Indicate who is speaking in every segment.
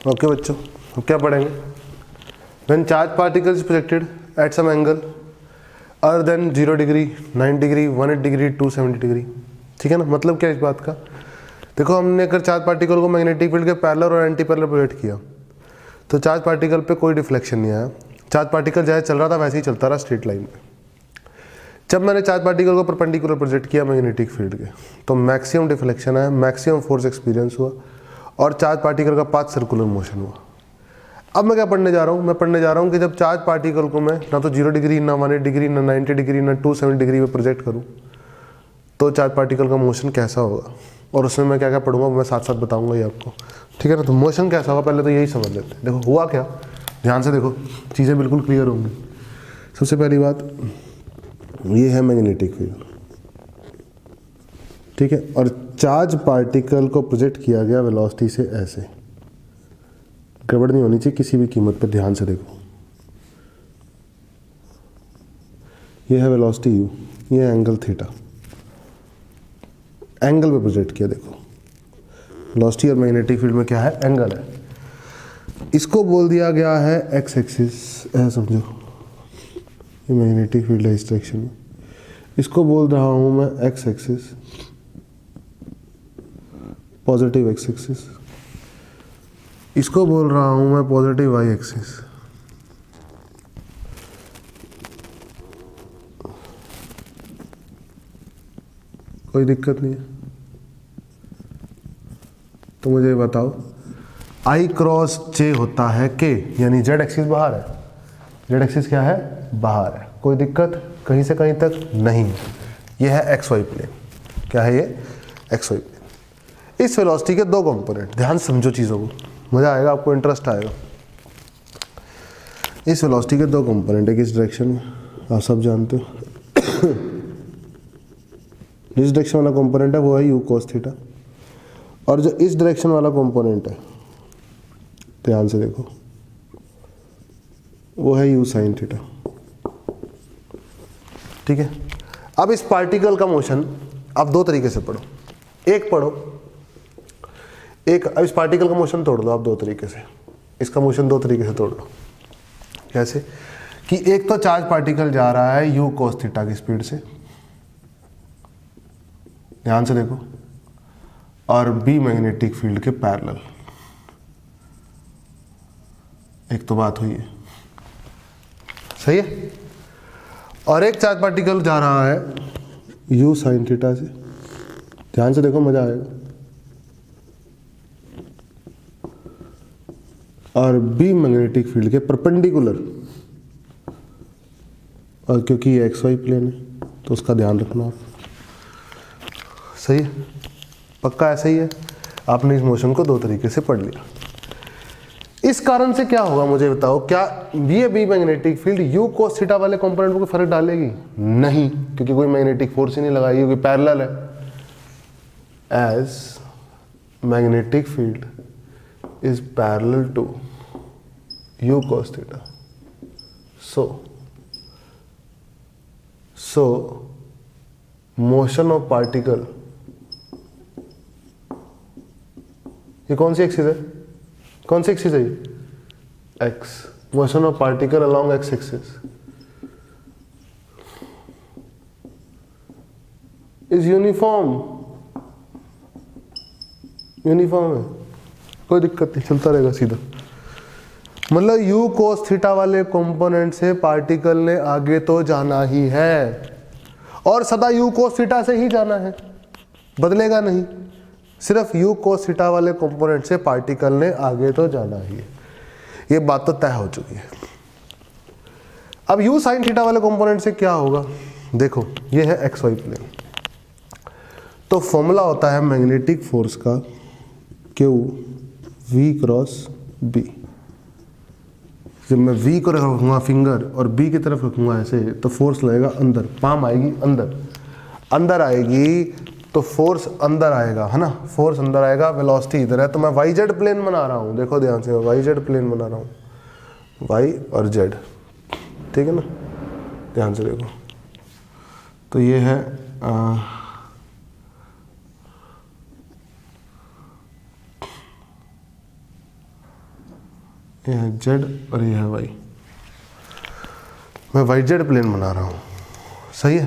Speaker 1: Okay बच्चों, अब क्या पढ़ेंगे? When charge particle is projected at some angle other than 0 degree, 9 degree, 180 degree, 270 degree. ठीक है ना? मतलब क्या इस बात का? देखो, हमने अगर चार्ज पार्टिकल को मैग्नेटिक फील्ड के पैरेलल और एंटी पैरेलल प्रोजेक्ट किया तो चार्ज पार्टिकल पे कोई डिफ्लेक्शन नहीं आया। चार्ज पार्टिकल जैसे चल रहा था वैसे ही चलता रहा स्ट्रेट लाइन पे। जब मैंने चार्ज पार्टिकल को परपेंडिकुलर प्रोजेक्ट किया मैग्नेटिक फील्ड के, तो मैक्सिमम डिफ्लेक्शन आया, मैक्सिमम फोर्स एक्सपीरियंस हुआ और चार्ज पार्टिकल का पाथ सर्कुलर मोशन हुआ। अब मैं क्या पढ़ने जा रहा हूँ? मैं पढ़ने जा रहा हूँ कि जब चार्ज पार्टिकल को मैं ना तो 0 डिग्री, ना 180 डिग्री, ना 90 डिग्री, ना 270 डिग्री में प्रोजेक्ट करूँ तो चार्ज पार्टिकल का मोशन कैसा होगा, और उसमें मैं क्या क्या पढ़ूंगा मैं साथ साथ बताऊंगा ये आपको। ठीक है ना? तो मोशन कैसा होगा पहले तो यही समझ लेते हैं। देखो हुआ क्या, ध्यान से देखो, चीज़ें बिल्कुल क्लियर होंगी। सबसे पहली बात, ये है मैग्नेटिक फील्ड, ठीक है, और चार्ज पार्टिकल को प्रोजेक्ट किया गया वेलोसिटी से ऐसे। गड़बड़ नहीं होनी चाहिए किसी भी कीमत पर, ध्यान से देखो। ये है वेलोसिटी u, ये है एंगल थीटा, एंगल पे प्रोजेक्ट किया। देखो वेलोसिटी और मैग्नेटिक फील्ड में क्या है? एंगल है। इसको बोल दिया गया है एक्स एक्सिस, ऐसा समझो, ये मैग्नेटिक फील्ड है इस डायरेक्शन में। इसको बोल रहा हूं मैं x axis, positive x axis. इसको बोल रहा हूं मैं पॉजिटिव वाई एक्सिस। कोई दिक्कत नहीं है? तो मुझे बताओ, आई क्रॉस जे होता है के, यानी जेड एक्सिस बाहर है। जेड एक्सिस क्या है? बाहर है। कोई दिक्कत कहीं से कहीं तक नहीं? ये है एक्स वाई प्लेन। क्या है ये? X Y plane. इस वेलोसिटी के दो कंपोनेंट, ध्यान समझो चीज़ों को, मज़ा आएगा आपको, इंटरेस्ट आएगा। इस वेलोसिटी के दो कंपोनेंट है किस डायरेक्शन में, आप सब जानते हो। जिस डायरेक्शन वाला कंपोनेंट है वो है यू कॉस थीटा, और जो इस डायरेक्शन वाला कंपोनेंट है, ध्यान से देखो, वो है यू साइन थीटा। ठीक है? अब इस पार्टिकल का मोशन आप दो तरीके से पढ़ो। एक पढ़ो, एक, अब इस पार्टिकल का मोशन तोड़ दो आप दो तरीके से, इसका मोशन दो तरीके से तोड़ दो। कैसे? कि एक तो चार्ज पार्टिकल जा रहा है यू कॉस थीटा की स्पीड से, ध्यान से देखो, और बी मैग्नेटिक फील्ड के पैरेलल। एक तो बात हुई है, सही है। और एक चार्ज पार्टिकल जा रहा है यू साइन थीटा से, ध्यान से देखो, मजा आएगा, और बी मैग्नेटिक फील्ड के परपेंडिकुलर। और क्योंकि ये एक्स वाई प्लेन है तो उसका ध्यान रखना आप। सही है? पक्का ऐसा ही है? आपने इस मोशन को दो तरीके से पढ़ लिया। इस कारण से क्या होगा मुझे बताओ, क्या ये B magnetic field U cos theta वाले कंपोनेंट को कोई फर्क डालेगी? नहीं, क्योंकि कोई मैग्नेटिक फोर्स ही नहीं लगाई, क्योंकि पैरेलल है। As magnetic field is parallel to U cos theta, so motion of particle, ये कौन सी एक्सिस है? कौन सी एक्सिस है ये? X. Motion of particle along x axis is uniform. Uniform है, कोई दिक्कत नहीं, चलता रहेगा सीधा। मतलब यू कोस थीटा वाले कंपोनेंट से पार्टिकल ने आगे तो जाना ही है, और सदा यू कोस थीटा से ही जाना है, बदलेगा नहीं। सिर्फ यू कोस थीटा वाले कंपोनेंट से पार्टिकल ने आगे तो जाना ही है, ये बात तो तय हो चुकी है। अब यू साइन थीटा वाले कंपोनेंट से क्या होगा? देखो, ये है एक्स वाई प्लेन, तो फॉर्मूला होता है मैग्नेटिक फोर्स का क्यू वी क्रॉस बी। जब मैं वी को रखूंगा फिंगर और बी की तरफ रखूंगा ऐसे, तो फोर्स लगेगा अंदर, पाम आएगी अंदर, अंदर आएगी तो फोर्स अंदर आएगा, है ना, फोर्स अंदर आएगा, वेलोसिटी इधर है, तो मैं वाई जेड प्लेन बना रहा हूँ। देखो ध्यान से, वाई जेड प्लेन बना रहा हूँ, वाई और जेड, ठीक है ना, ध्यान से देखो। तो ये है ये है जेड और ये है वाई। मैं वाई जेड प्लेन बना रहा हूँ, सही है,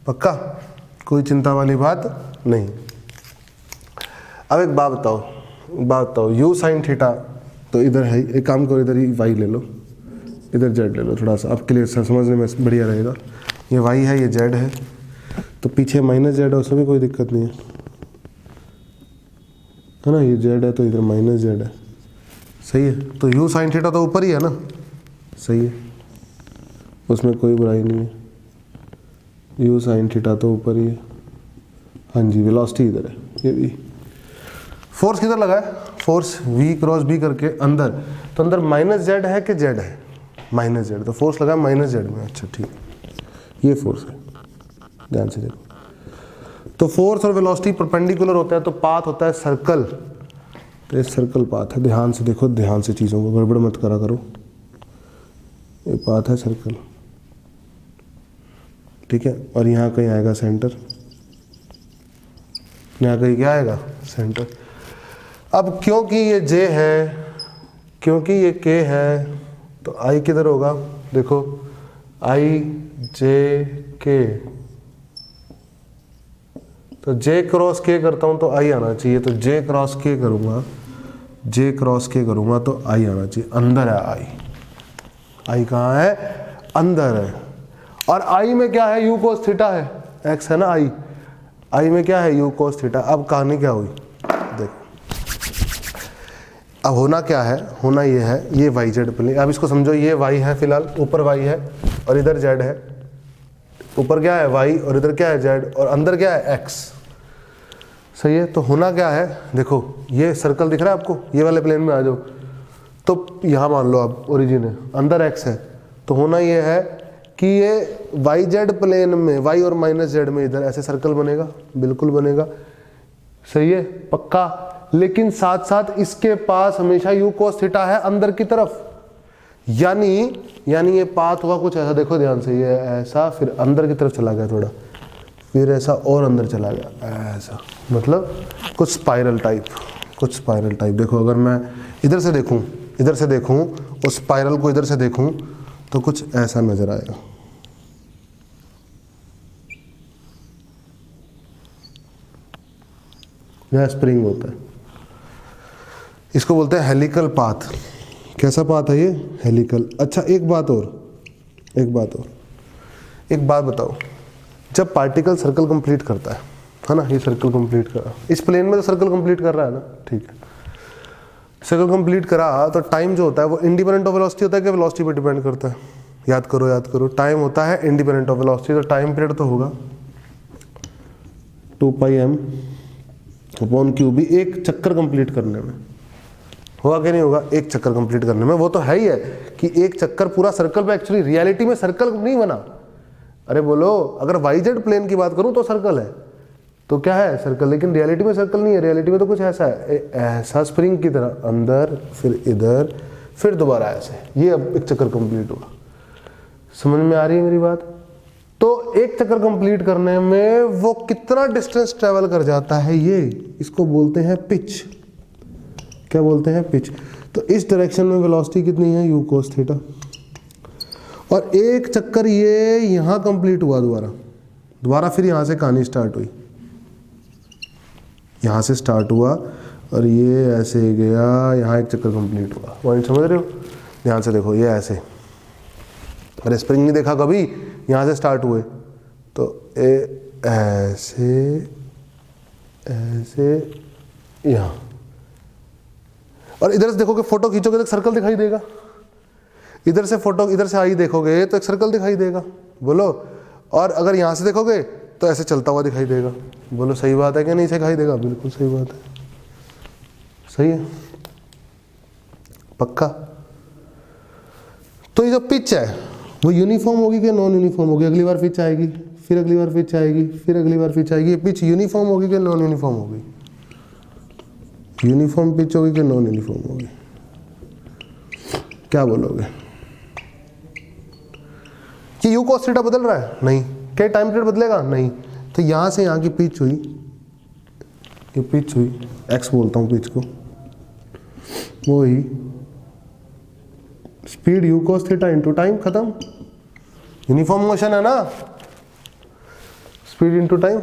Speaker 1: पक्का, कोई चिंता वाली बात नहीं। अब एक बात बताओ, यू साइन थीटा तो इधर है, एक काम करो इधर ही वाई ले लो, इधर जेड ले लो, थोड़ा सा आपके लिए समझने में बढ़िया रहेगा। ये वाई है, ये जेड है, तो पीछे माइनस जेड है, उसमें भी कोई दिक्कत नहीं है ना। ये जेड है तो इधर माइनस जेड है, सही है। तो यू साइन थीटा तो ऊपर ही है ना, सही है, उसमें कोई बुराई नहीं है। यू साइन थीटा तो ऊपर ही है, हाँ जी। वेलोसिटी इधर है, ये भी। फोर्स किधर लगा है? फोर्स v क्रॉस b करके अंदर, तो अंदर माइनस जेड है कि जेड है? माइनस जेड, तो फोर्स लगा माइनस जेड में। अच्छा ठीक है, ये फोर्स है, ध्यान से देखो। तो फोर्स और वेलोसिटी परपेंडिकुलर होता है, तो पाथ होता है सर्कल, तो ये सर्कल पाथ है। ध्यान से देखो, ध्यान से चीज़ों को गड़बड़ मत करा करो। ये पाथ है सर्कल, ठीक है। और यहाँ कहीं आएगा सेंटर, यहाँ कहीं क्या आएगा? सेंटर। अब क्योंकि ये J है, क्योंकि ये K है, तो I किधर होगा? देखो I J K, तो J क्रॉस K करता हूँ तो I आना चाहिए, तो J क्रॉस K करूँगा, J क्रॉस K करूँगा तो I आना चाहिए। अंदर है I कहाँ है? अंदर है। और I में क्या है? U cos थीटा है, X है ना I में क्या है? U cos theta. अब कहानी क्या हुई देखो, अब होना क्या है? होना ये है, ये वाई जेड प्लेन। अब इसको समझो, ये वाई है फिलहाल, ऊपर वाई है और इधर जेड है। ऊपर क्या है? वाई और इधर क्या है? जेड, और अंदर क्या है? एक्स, सही है। तो होना क्या है? देखो ये सर्कल दिख रहा है आपको, ये वाले प्लेन में आ जाओ, तो यहाँ मान लो आप ओरिजिन है, अंदर एक्स है, तो होना ये है कि ये वाई जेड प्लेन में, वाई और माइनस जेड में इधर ऐसे सर्कल बनेगा, बिल्कुल बनेगा, सही है, पक्का। लेकिन साथ साथ इसके पास हमेशा u cos थीटा है अंदर की तरफ, यानी ये पाथ हुआ कुछ ऐसा, देखो ध्यान से, ये ऐसा, फिर अंदर की तरफ चला गया थोड़ा, फिर ऐसा और अंदर चला गया ऐसा, मतलब कुछ स्पाइरल टाइप। देखो अगर मैं इधर से देखूं उस स्पाइरल को, इधर से देखूं तो कुछ ऐसा नजर आएगा। यह स्प्रिंग होता है, इसको बोलते हैं हेलिकल पाथ। कैसा पाथ है ये? हेलिकल। अच्छा एक बात बताओ, जब पार्टिकल सर्कल कंप्लीट करता है ना, ये सर्कल कंप्लीट करा, इस प्लेन में तो सर्कल कंप्लीट कर रहा है ना, ठीक है, सर्कल कंप्लीट करा, तो टाइम जो होता है वो इंडिपेंडेंट ऑफ वेलोसिटी होता है कि वेलोसिटी पर डिपेंड करता है? याद करो, टाइम होता है इंडिपेंडेंट ऑफ वेलोसिटी, तो टाइम पीरियड तो होगा 2πm/qb एक चक्कर कंप्लीट करने में, होगा कि नहीं होगा? एक चक्कर कंप्लीट करने में, वो तो है ही है कि एक चक्कर पूरा सर्कल पे, एक्चुअली रियलिटी में सर्कल नहीं बना। अरे बोलो, अगर वाई जेड प्लेन की बात करूं तो सर्कल है, तो क्या है? सर्कल। लेकिन रियलिटी में सर्कल नहीं है, रियलिटी में तो कुछ ऐसा है, ऐसा स्प्रिंग की तरह, अंदर फिर इधर फिर दोबारा ऐसे, ये अब एक चक्कर कंप्लीट हुआ। समझ में आ रही है मेरी बात? तो एक चक्कर कंप्लीट करने में वो कितना डिस्टेंस ट्रेवल कर जाता है, ये इसको बोलते हैं पिच। क्या बोलते हैं? पिच। तो इस डायरेक्शन में वेलोसिटी कितनी है? u cos theta. और एक चक्कर ये यहां कंप्लीट हुआ, दोबारा फिर यहां से कहानी स्टार्ट हुई, यहां से स्टार्ट हुआ और ये ऐसे गया, यहां एक चक्कर कंप्लीट हुआ। पॉइंट समझ रहे हो? ध्यान से देखो, ये ऐसे, अरे स्प्रिंग नहीं देखा कभी? यहां से स्टार्ट हुए तो ऐसे यहां, और इधर से देखोगे, फोटो खींचोगे तो एक सर्कल दिखाई देगा। इधर से आई देखोगे तो एक सर्कल दिखाई देगा, बोलो। और अगर यहां से देखोगे तो ऐसे चलता हुआ दिखाई देगा, बोलो सही बात है कि नहीं? दिखाई देगा, बिल्कुल सही बात है, सही है, पक्का। तो ये जो पिच है वो यूनिफॉर्म होगी कि नॉन यूनिफॉर्म होगी? अगली बार पिच आएगी, फिर अगली बार पिच आएगी, फिर अगली बार पिच आएगी, पिच यूनिफॉर्म होगी कि नॉन यूनिफॉर्म होगी? यूनिफॉर्म पिच होगी कि नॉन यूनिफॉर्म होगी? क्या बोलोगे? कि u cos थीटा बदल रहा है? नहीं। क्या टाइम पीरियड बदलेगा? नहीं। तो यहां से यहां की पिच हुई, ये पिच हुई, x बोलता हूं पिच को, वो ही speed u cos theta into time, खत्म। यूनिफॉर्म मोशन है ना, स्पीड इंटू टाइम।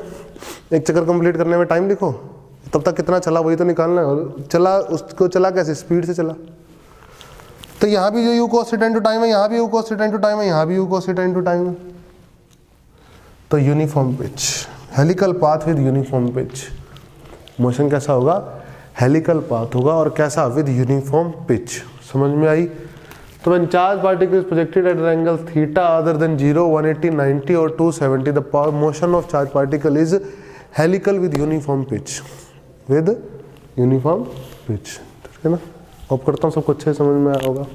Speaker 1: एक चक्कर कंप्लीट करने में टाइम लिखो, तब तक कितना चला वही तो निकालना है। और चला, उसको चला कैसे, स्पीड से चला। तो यहाँ भी जो u cos theta into time है, यहाँ भी u cos theta into time है, यहाँ भी u cos theta into time है। तो uniform pitch, helical path with uniform pitch. Motion कैसा होगा, हेलिकल पाथ होगा, और कैसा, विद यूनिफॉर्म पिच। समझ में आई। तो when charge particles projected at an angle theta other than 0, 180, 90 और 270, the motion of charge particle is helical with uniform pitch, with uniform pitch. ठीक है ना। अब करता हूँ, सबको अच्छे से समझ में आया होगा।